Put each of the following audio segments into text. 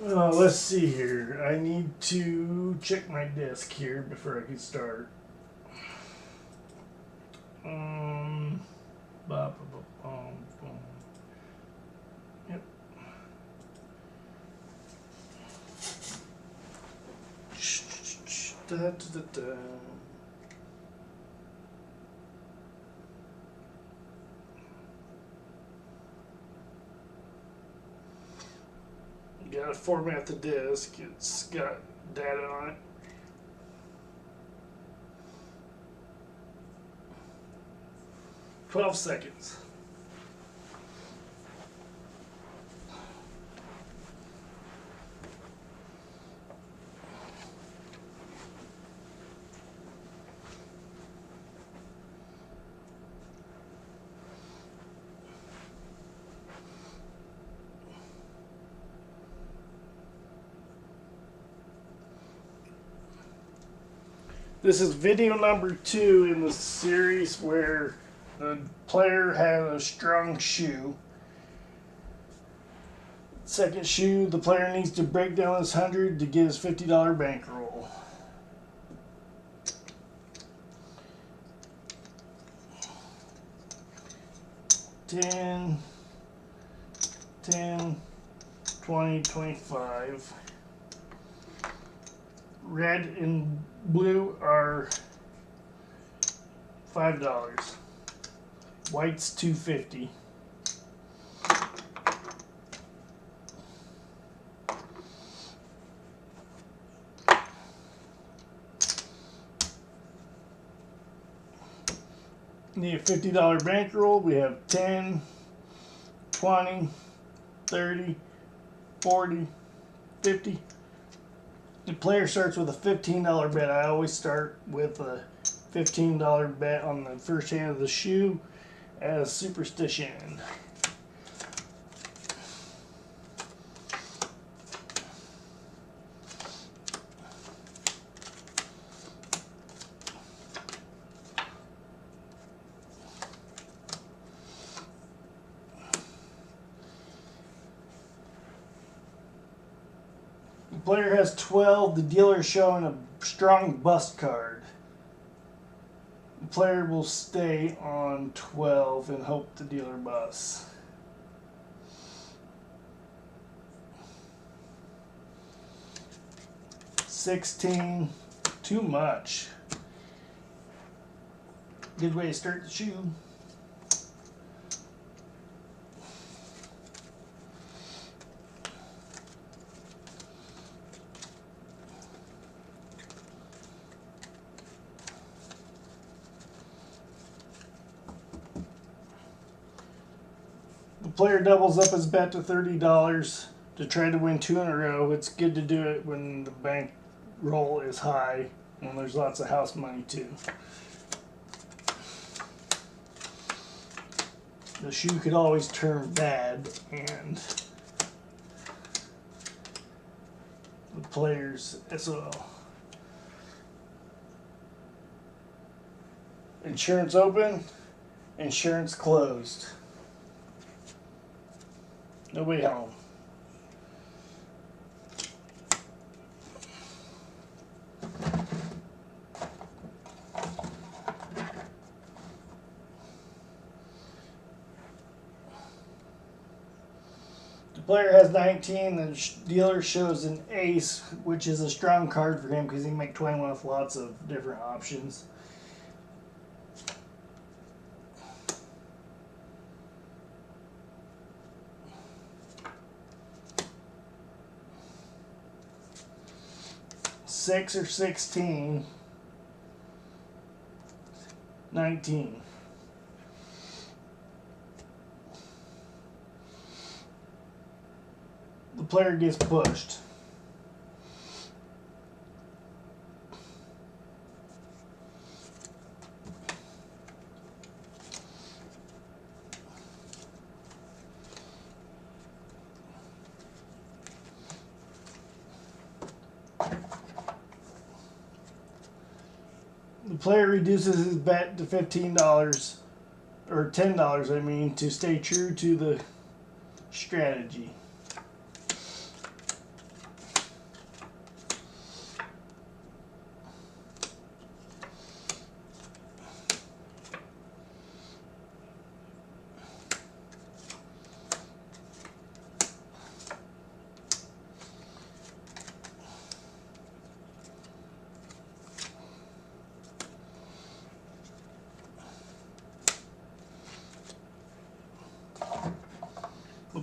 Let's see here. I need to check my disc here before I can start. Yep. Da, da, da, da. Gotta format the disk. It's got data on it. "12 seconds. This is video number 2 in the series where the player has a strong shoe. Second shoe, the player needs to break down his 100 to get his $50 bankroll. $10, $10, $20, $25. Red and blue are $5. White's $2.50. Need a $50 bankroll. We have 10, 20, 30, 40, 50. The player starts with a $15 bet. I always start with a $15 bet on the first hand of the shoe as superstition. The player has 12. The dealer is showing a strong bust card. The player will stay on 12 and hope the dealer busts. $16, too much. Good way to start the shoe. The player doubles up his bet to $30 to try to win 2 in a row. It's good to do it when the bankroll is high and there's lots of house money too. The shoe could always turn bad and the player's SOL. Insurance open, insurance closed. Nobody home. The player has 19. The dealer shows an ace, which is a strong card for him because he can make 21 with lots of different options. $6 or 16, 19. The player gets pushed. The player reduces his bet to $15, or $10, I mean, to stay true to the strategy.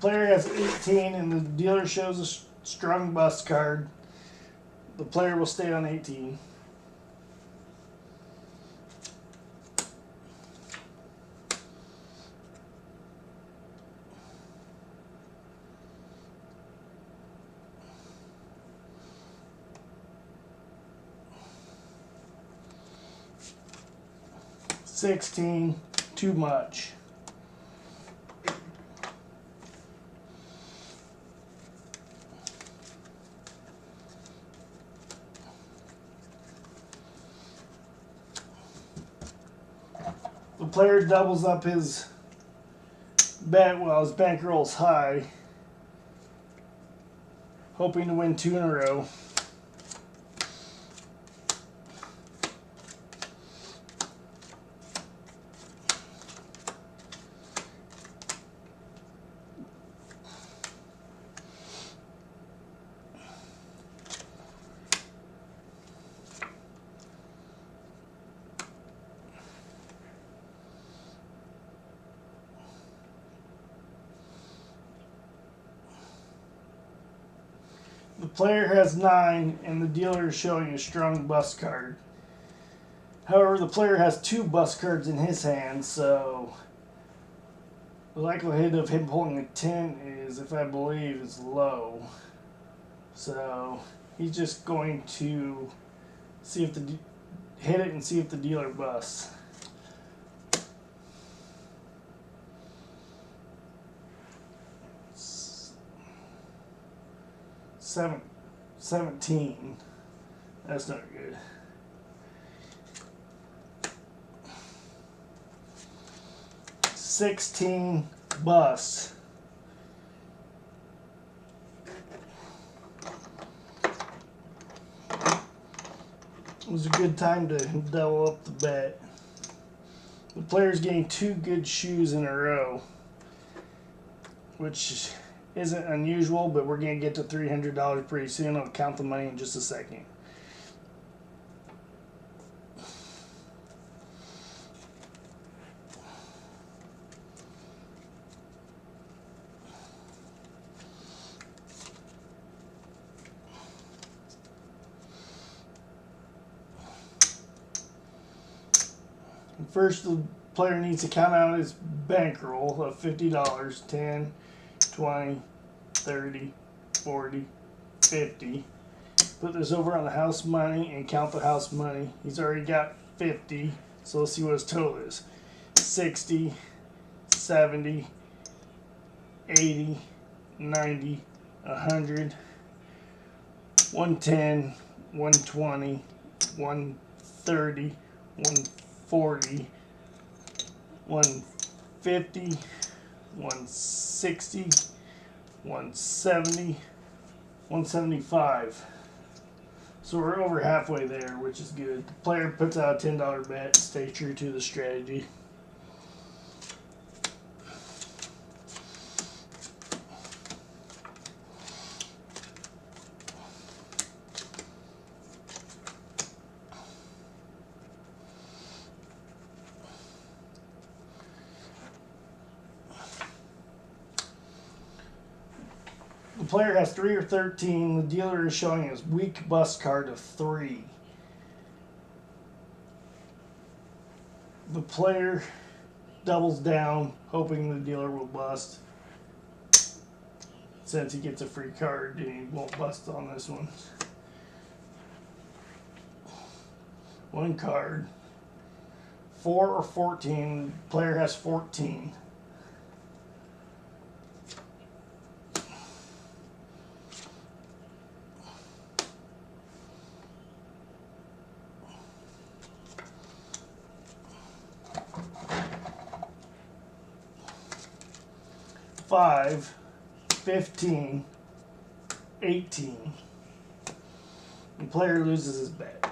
player has 18 and the dealer shows a strung bust card, the player will stay on 18. $16, too much. The player doubles up his bet while his bankroll's high, hoping to win 2 in a row. The player has 9 and the dealer is showing a strung bust card. However, the player has 2 bust cards in his hand, so the likelihood of him pulling a 10 is, if I believe, is low. So he's just going to see if hit it and see if the dealer busts. Seven, 17. That's not good. $16 bust. It was a good time to double up the bet. The player's getting 2 good shoes in a row, which isn't unusual, but we're going to get to $300 pretty soon. I'll count the money in just a second. First, the player needs to count out his bankroll of $50. 10, 20, 30, 40, 50. Put this over on the house money and count the house money. He's already got 50, so let's see what his total is. 60, 70, 80, 90, 100, 110, 120, 130, 140, 150, 160, 170, 175. So we're over halfway there, which is good. The player puts out a $10 bet, stay true to the strategy. The player has 3 or 13. The dealer is showing his weak bust card of 3. The player doubles down, hoping the dealer will bust. Since he gets a free card, he won't bust on this one. 1 card. 4 or 14. The player has 14. $5, 15, 18. The player loses his bet.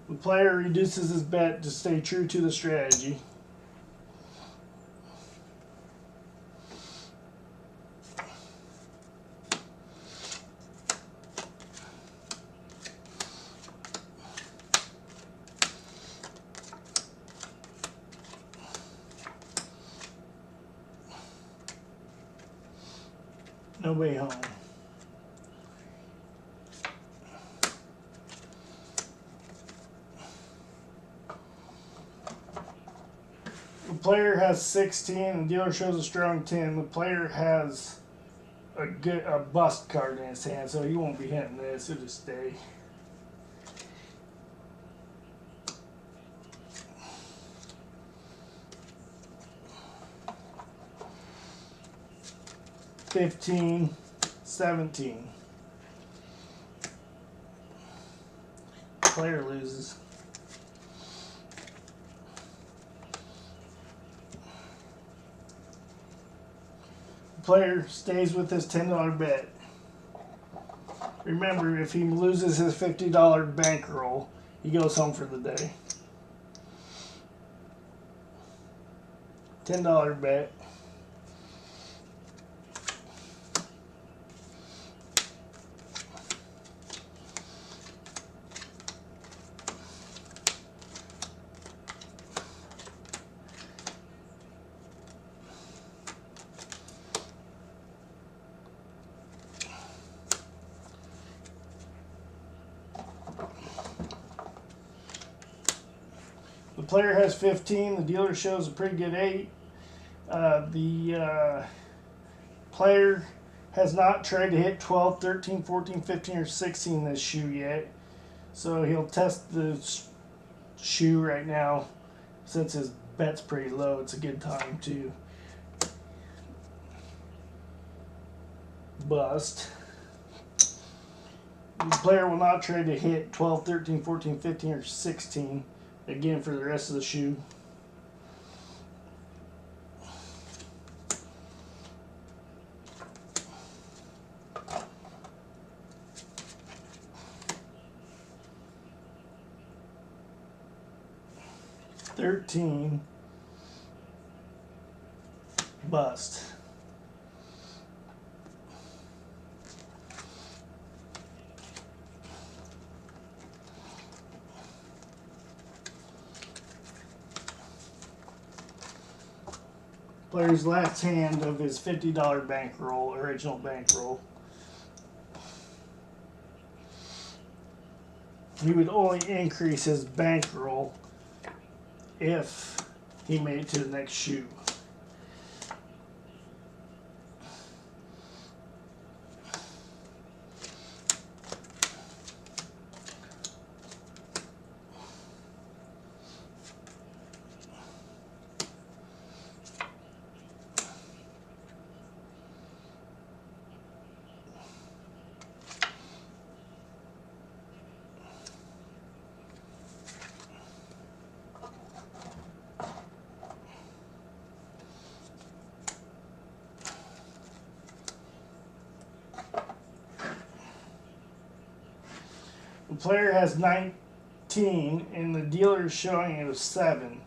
The player reduces his bet to stay true to the strategy. Nobody home. The player has 16, the dealer shows a strong 10. The player has a bust card in his hand, so he won't be hitting this, he'll just stay. $15, $17. Player loses. Player stays with his $10 bet. Remember, if he loses his $50 bankroll, he goes home for the day. $10 bet. The player has 15. The dealer shows a pretty good 8. The player has not tried to hit 12, 13, 14, 15, or 16 this shoe yet. So he'll test the shoe right now. Since his bet's pretty low, it's a good time to bust. The player will not try to hit 12, 13, 14, 15, or 16 again for the rest of the shoe. $13, bust. Player's last hand of his $50 bankroll, original bankroll. He would only increase his bankroll if he made it to the next shoe. The player has 19 and the dealer is showing it was 7.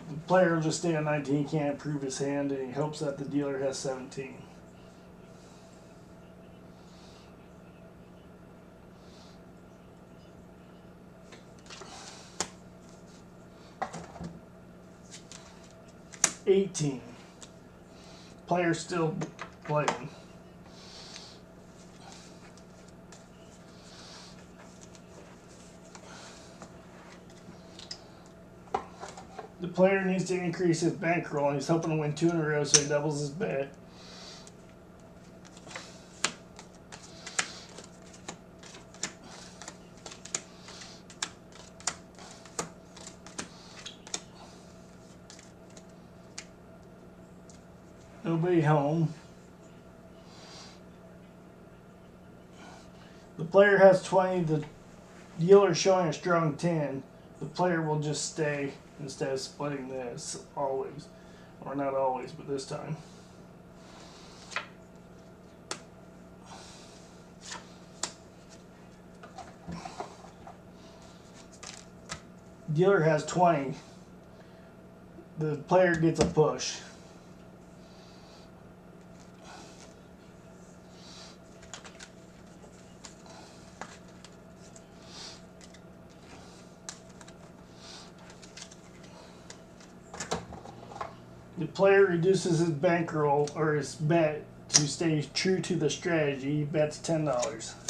The player will just stay on 19. He can't improve his hand and he hopes that the dealer has 17. $18. Player still playing. The player needs to increase his bankroll, and he's hoping to win 2 in a row, so he doubles his bet. Nobody home. The player has 20. The dealer is showing a strong 10. The player will just stay instead of splitting this always. Or not always, but this time. Dealer has 20. The player gets a push. The player reduces his bankroll or his bet who stays true to the strategy bets $10.